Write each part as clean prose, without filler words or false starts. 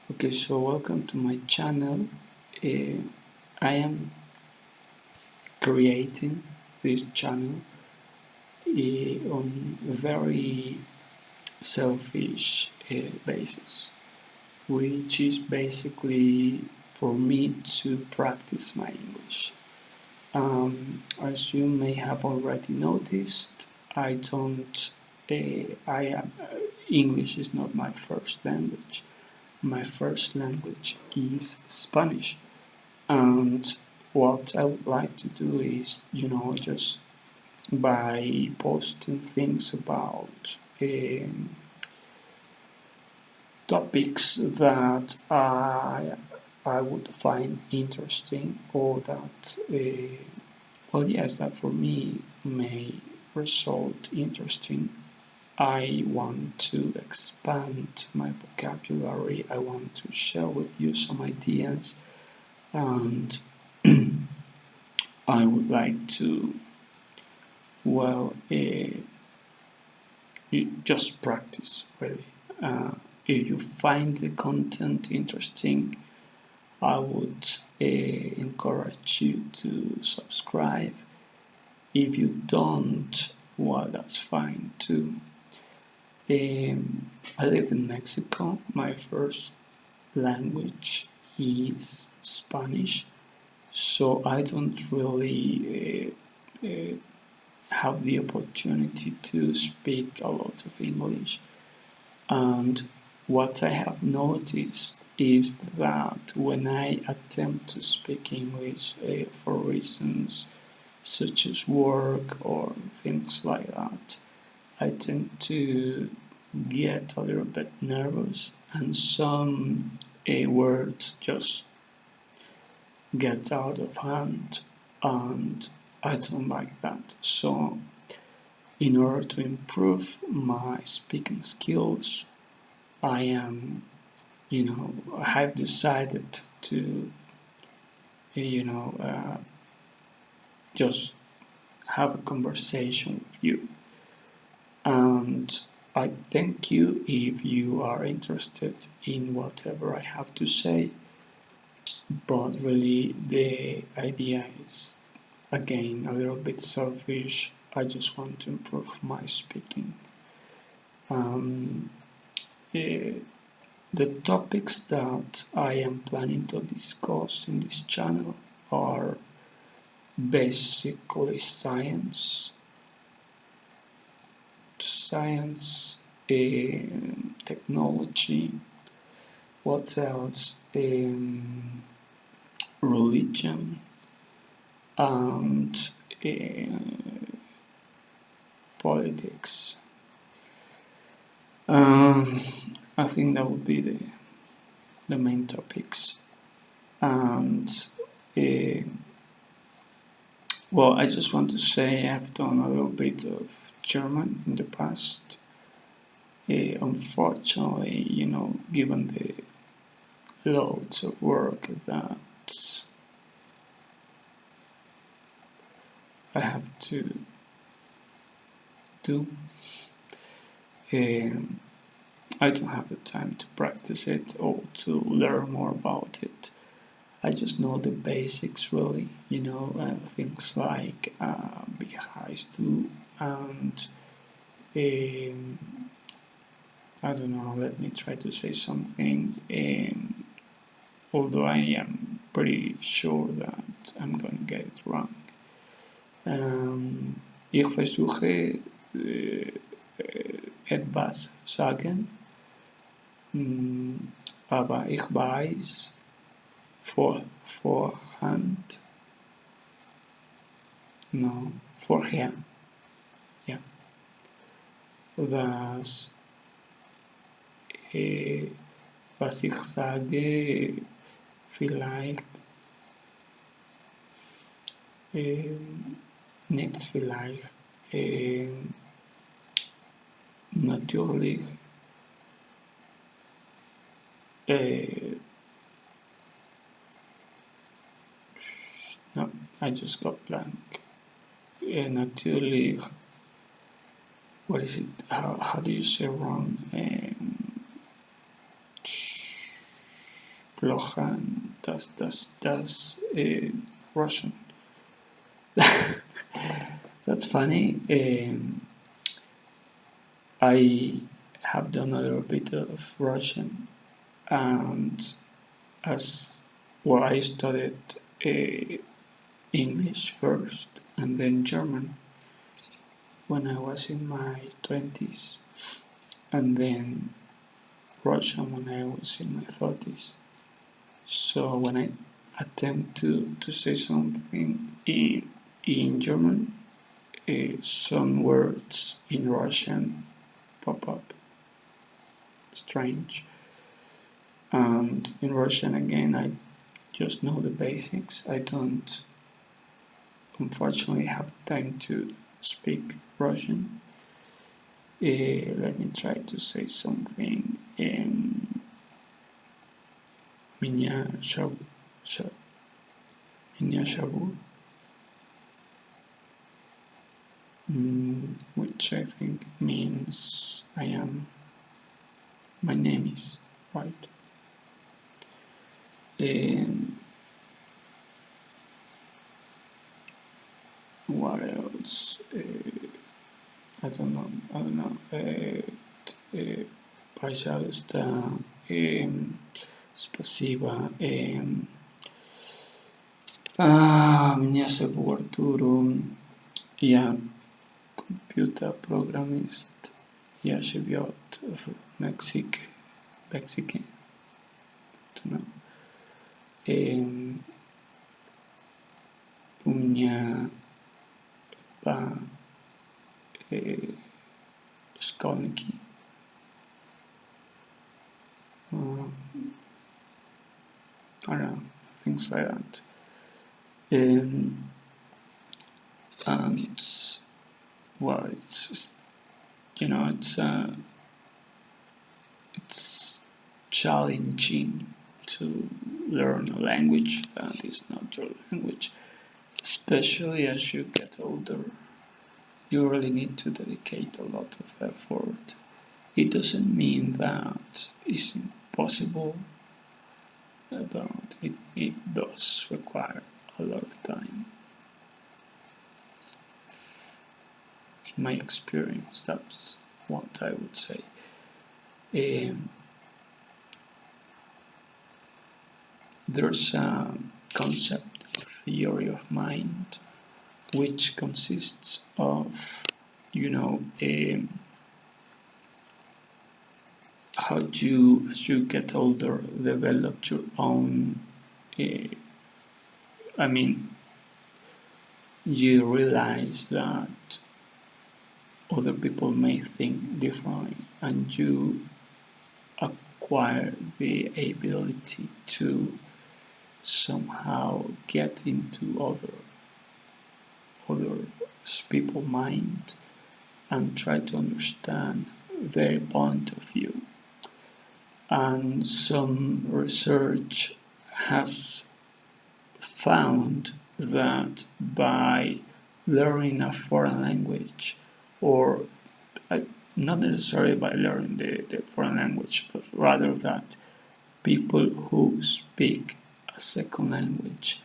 Okay, so welcome to my channel. I am creating this channel on a very selfish basis, which is basically for me to practice my English. As you may have already noticed, I don't. I am English is not my first language. My first language is Spanish. And what I would like to do is, just by posting things about topics that I would find interesting, or that, yes, that for me may result interesting. I want to expand my vocabulary. I want to share with you some ideas, and I would like to, well, you just practice really. If you find the content interesting, I would encourage you to subscribe. If you don't, well, that's fine too. I live in Mexico. My first language is Spanish, so I don't really have the opportunity to speak a lot of English. And what I have noticed is that when I attempt to speak English for reasons such as work or things like that, I tend to get a little bit nervous, and some words just get out of hand, and I don't like that. So in order to improve my speaking skills, I am, I have decided to, just have a conversation with you. And I thank you if you are interested in whatever I have to say. But really, the idea is, again, a little bit selfish. I just want to improve my speaking. The topics that I am planning to discuss in this channel are basically science, technology, what else? Religion, and politics. I think that would be the main topics. And well, I just want to say I've done a little bit of German in the past. Unfortunately, given the loads of work that I have to do, I don't have the time to practice it or to learn more about it. I just know the basics really, things like wie heißt du, and I don't know, let me try to say something, although I am pretty sure that I'm going to get it wrong. Ich versuche etwas sagen, aber ich weiß vorhand, no, vorher, ja, dass was ich sage vielleicht nicht vielleicht natürlich no, I just got blank. Natürlich, what is it? How do you say wrong? Plocha, and that's Russian. That's funny. I have done a little bit of Russian, and as well, I studied English first and then German when I was in my 20s, and then Russian when I was in my 30s. So when I attempt to say something in German, some words in Russian pop up strange. And in Russian again, I just know the basics. I don't unfortunately have time to speak Russian. Let me try to say something. Меня зовут, which I think means I am. My name is, right? What else? I don't know. Пожалуйста, спасибо. Меня зовут Артур. Я computer programmist. Я живет в Мексике. У меня школьники. I don't know, things like that. And well, it's it's challenging to learn a language that is not your language, especially as you get older. You really need to dedicate a lot of effort. It doesn't mean that it's impossible, but it does require a lot of time. In my experience, that's what I would say. There's a concept, theory of mind, which consists of, how you, as you get older, develop your own. You realize that other people may think differently, and you acquire the ability to somehow get into other people's mind and try to understand their point of view. And some research has found that by learning a foreign language, or not necessarily by learning the foreign language, but rather that people who speak a second language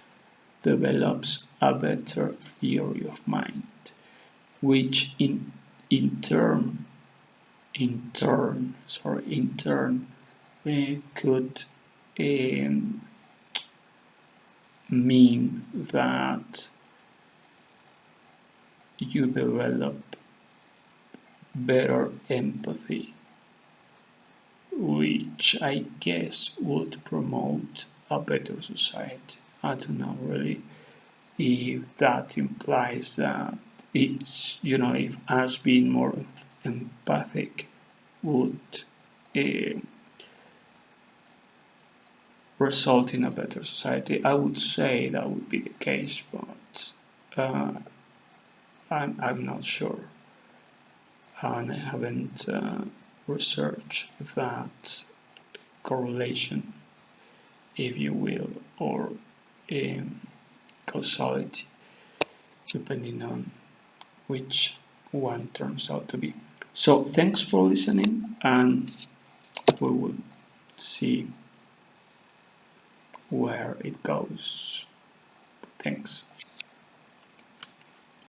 develops a better theory of mind, which in turn could mean that you develop better empathy, which I guess would promote a better society. I don't know really if that implies that it's, if us being more empathic would result in a better society. I would say that would be the case, but I'm not sure, and I haven't researched that correlation, if you will, or causality, depending on which one turns out to be. So thanks for listening, and we will see where it goes. Thanks.